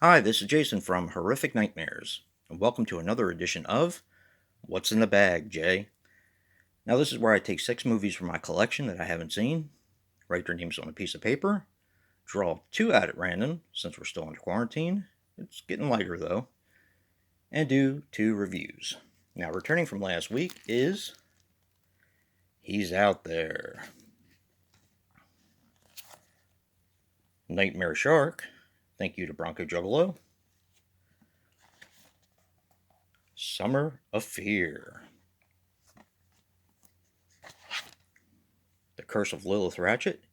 Hi, this is Jason from Horrific Nightmares, and welcome to another edition of What's in the Bag, Jay. Now, this is where I take 6 movies from my collection that I haven't seen, write their names on a piece of paper, draw 2 out at random since we're still under quarantine. It's getting lighter though, and do 2 reviews. Now, returning from last week is He's Out There. Nightmare Shark, thank you to Bronco Juggalo. Summer of Fear. The Curse of Lilith Ratchet,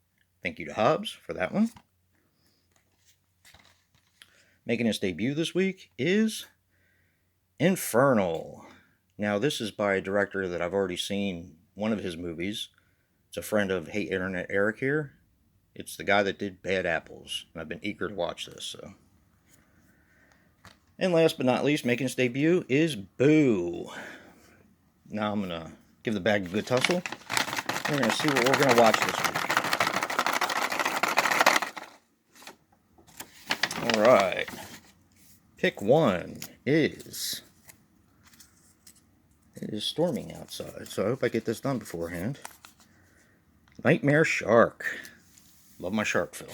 thank you to Hobbs for that one. Making its debut this week is Infernal. Now, this is by a director that I've already seen one of his movies. It's a friend of Hey Internet Eric here. It's the guy that did Bad Apples, and I've been eager to watch this. And last but not least, making its debut is Boo. Now I'm gonna give the bag a good tussle. We're gonna see what we're gonna watch this week. All right. Pick one is. It is storming outside, so I hope I get this done beforehand. Nightmare Shark. Love my shark films.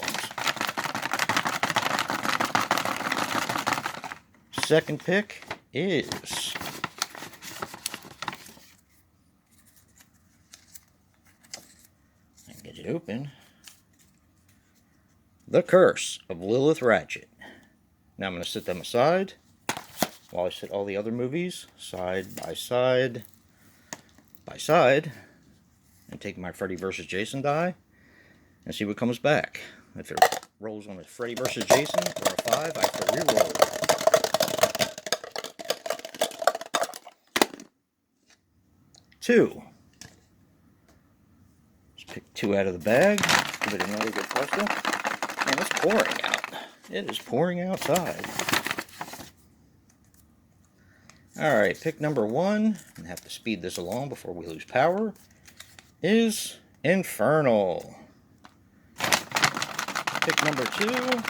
Second pick is. I can get it open. The Curse of Lilith Ratchet. Now I'm going to set them aside while I set all the other movies side by side by side and take my Freddy vs. Jason die and see what comes back. If it rolls on a Freddy vs. Jason or a 5, I have to re-roll. 2. Let's pick 2 out of the bag. Give it another good tussle. Man, it's pouring out. It is pouring outside. Alright, pick number 1, and have to speed this along before we lose power, is Infernal. Pick number 2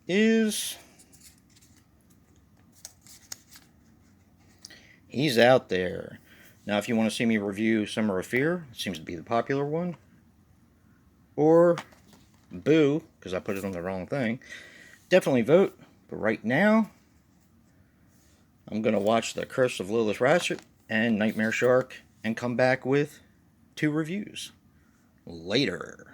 is He's Out There. Now, if you want to see me review Summer of Fear, it seems to be the popular one, or Boo, because I put it on the wrong thing, definitely vote. But right now, I'm going to watch The Curse of Lilith Ratchet and Nightmare Shark and come back with 2 reviews later.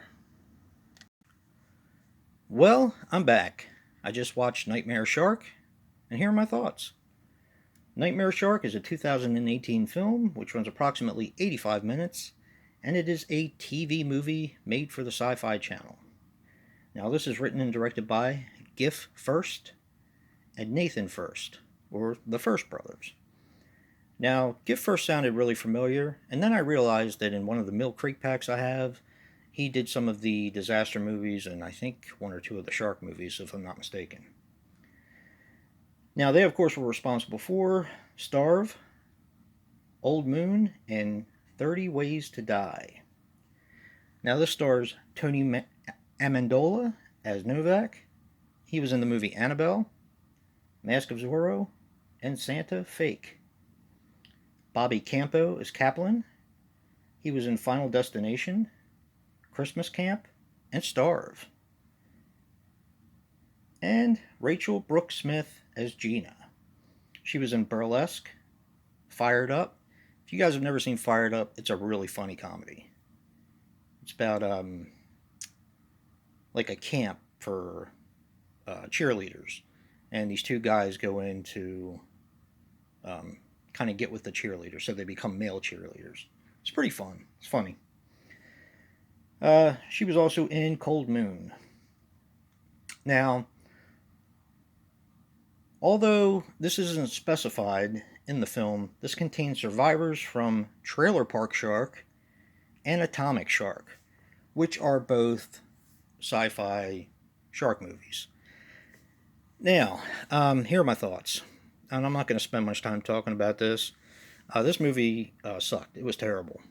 Well, I'm back. I just watched Nightmare Shark, and here are my thoughts. Nightmare Shark is a 2018 film which runs approximately 85 minutes, and it is a TV movie made for the Sci-Fi Channel. Now, this is written and directed by Giff First and Nathan First, or the First brothers. Now, Giff First sounded really familiar, and then I realized that in one of the Mill Creek packs I have, he did some of the disaster movies and I think 1 or 2 of the shark movies, if I'm not mistaken. Now, they, of course, were responsible for Starve, Old Moon, and 30 Ways to Die. Now, this stars Tony Amendola as Novak. He was in the movie Annabelle, Mask of Zorro, and Santa Fake. Bobby Campo as Kaplan. He was in Final Destination, Christmas Camp, and Starve. And Rachel Brooks Smith as Gina. She was in Burlesque, Fired Up. If you guys have never seen Fired Up, it's a really funny comedy. It's about like a camp for cheerleaders, and these 2 guys go in to kind of get with the cheerleaders, so they become male cheerleaders. It's pretty fun. It's funny. She was also in Cold Moon. Now, although this isn't specified in the film, this contains survivors from Trailer Park Shark and Atomic Shark, which are both sci-fi shark movies. Now, here are my thoughts. And I'm not going to spend much time talking about this. This movie sucked. It was terrible.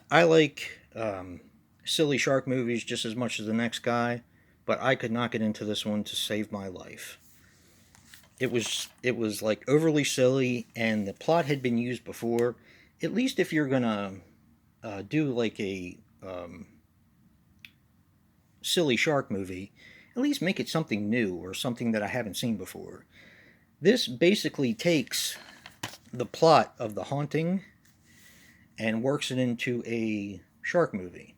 I like silly shark movies just as much as the next guy, but I could not get into this one to save my life. It was like overly silly, and the plot had been used before. At least if you're gonna do like a silly shark movie, at least make it something new or something that I haven't seen before. This basically takes the plot of The Haunting and works it into a shark movie.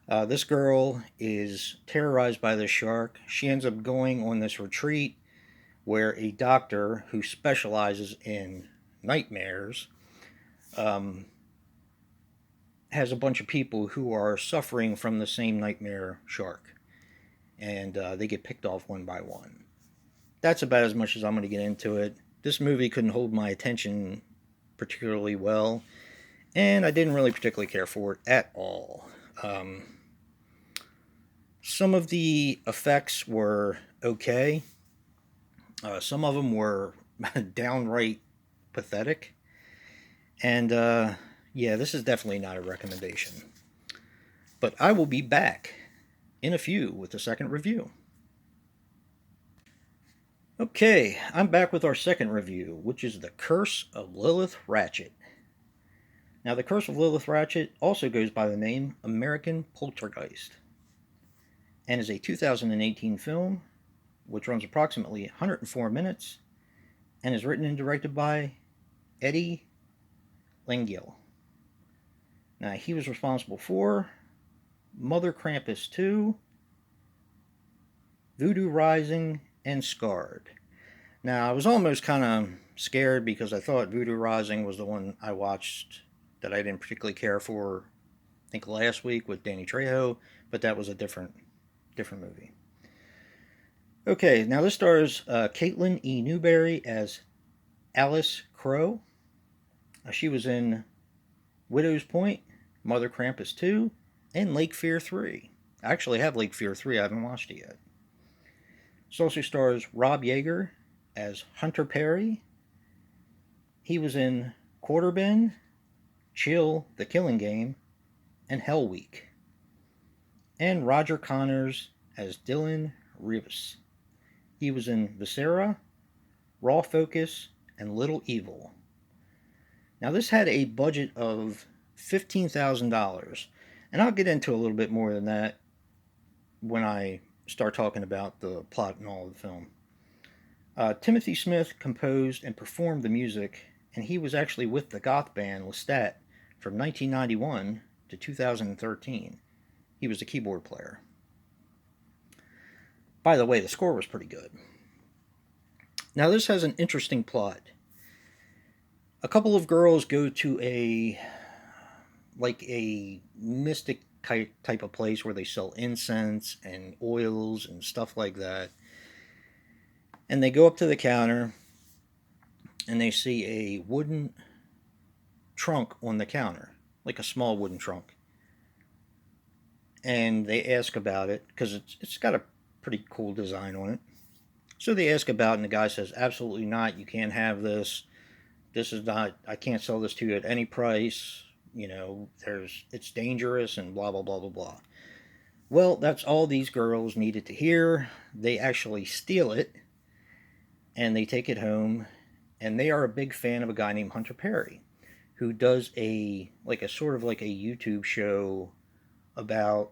This girl is terrorized by this shark. She ends up going on this retreat where a doctor who specializes in nightmares um, has a bunch of people who are suffering from the same nightmare shark, and they get picked off one by one. That's about as much as I'm going to get into it. This movie couldn't hold my attention particularly well, and I didn't really particularly care for it at all. Um, some of the effects were okay. Some of them were downright pathetic. And yeah, this is definitely not a recommendation. But I will be back in a few with the second review. Okay, I'm back with our second review, which is The Curse of Lilith Ratchet. Now, The Curse of Lilith Ratchet also goes by the name American Poltergeist and is a 2018 film which runs approximately 104 minutes and is written and directed by Eddie Lengyel. Now, he was responsible for Mother Krampus 2, Voodoo Rising, and Scarred. Now, I was almost kind of scared because I thought Voodoo Rising was the one I watched that I didn't particularly care for, I think last week with Danny Trejo, but that was a different movie. Okay, now this stars Caitlin E. Newberry as Alice Crow. She was in Widow's Point, Mother Krampus 2, and Lake Fear 3. I actually have Lake Fear 3, I haven't watched it yet. This also stars Rob Yeager as Hunter Perry. He was in Quarterbin, Chill, The Killing Game, and Hell Week. And Roger Connors as Dylan Rivas. He was in Viscera, Raw Focus, and Little Evil. Now, this had a budget of $15,000, and I'll get into a little bit more than that when I start talking about the plot and all of the film. Timothy Smith composed and performed the music, and he was actually with the goth band Lestat from 1991 to 2013. He was the keyboard player. By the way, the score was pretty good. Now, this has an interesting plot. A couple of girls go to a mystic type of place where they sell incense and oils and stuff like that. And they go up to the counter and they see a wooden trunk on the counter, like a small wooden trunk. And they ask about it because it's got a pretty cool design on it. So they ask about it, and the guy says, absolutely not, you can't have this. This is not, I can't sell this to you at any price. You know, it's dangerous and blah, blah, blah, blah, blah. Well, that's all these girls needed to hear. They actually steal it, and they take it home, and they are a big fan of a guy named Hunter Perry, who does a sort of like a YouTube show about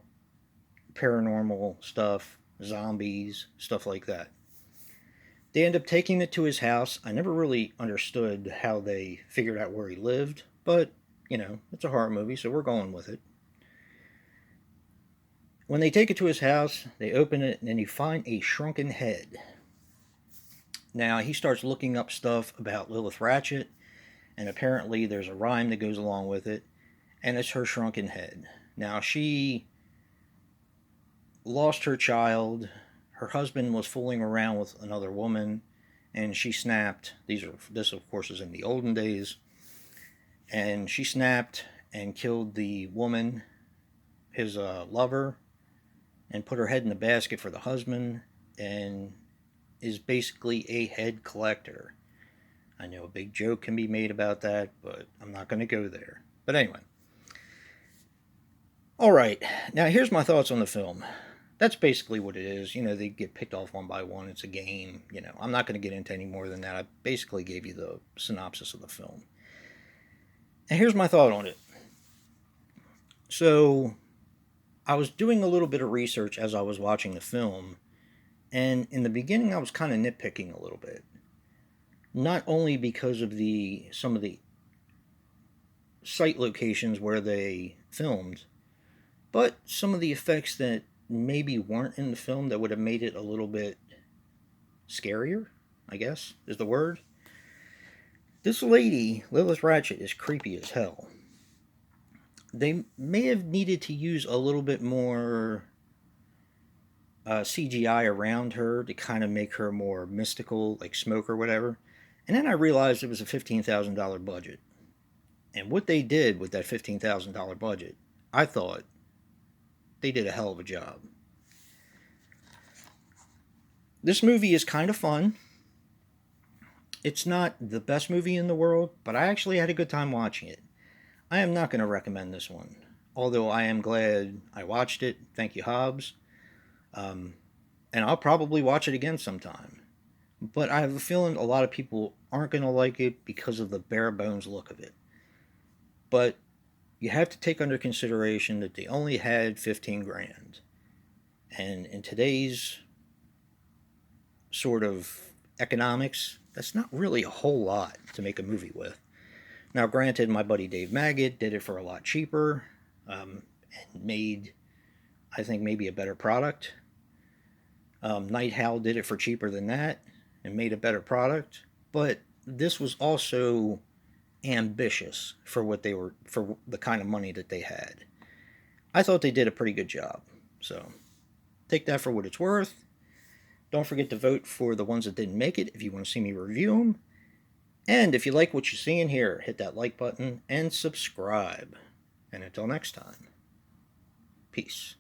paranormal stuff, zombies, stuff like that. They end up taking it to his house. I never really understood how they figured out where he lived, but, you know, it's a horror movie, so we're going with it. When they take it to his house, they open it, and then you find a shrunken head. Now, he starts looking up stuff about Lilith Ratchet, and apparently there's a rhyme that goes along with it, and it's her shrunken head. Now, she lost her child. Her husband was fooling around with another woman, and she snapped. This, of course, is in the olden days. And she snapped and killed the woman, his lover, and put her head in the basket for the husband, and is basically a head collector. I know a big joke can be made about that, but I'm not going to go there. But anyway, Alright, now here's my thoughts on the film. That's basically what it is. They get picked off one by one. It's a game. I'm not going to get into any more than that. I basically gave you the synopsis of the film. And here's my thought on it. So, I was doing a little bit of research as I was watching the film, and in the beginning I was kind of nitpicking a little bit. Not only because of some of the site locations where they filmed, but some of the effects that maybe weren't in the film that would have made it a little bit scarier, I guess is the word. This lady, Lilith Ratchet, is creepy as hell. They may have needed to use a little bit more CGI around her to kind of make her more mystical, like smoke or whatever. And then I realized it was a $15,000 budget. And what they did with that $15,000 budget, I thought they did a hell of a job. This movie is kind of fun. It's not the best movie in the world, but I actually had a good time watching it. I am not going to recommend this one, although I am glad I watched it. Thank you, Hobbs. And I'll probably watch it again sometime. But I have a feeling a lot of people aren't going to like it because of the bare bones look of it. But you have to take under consideration that they only had 15 grand. And in today's sort of economics, that's not really a whole lot to make a movie with. Now, granted, my buddy Dave Maggot did it for a lot cheaper and made, I think, maybe a better product. Night Howl did it for cheaper than that and made a better product. But this was also ambitious for the kind of money that they had. I thought they did a pretty good job. So take that for what it's worth. Don't forget to vote for the ones that didn't make it if you want to see me review them. And if you like what you're seeing here, hit that like button and subscribe. And until next time, peace.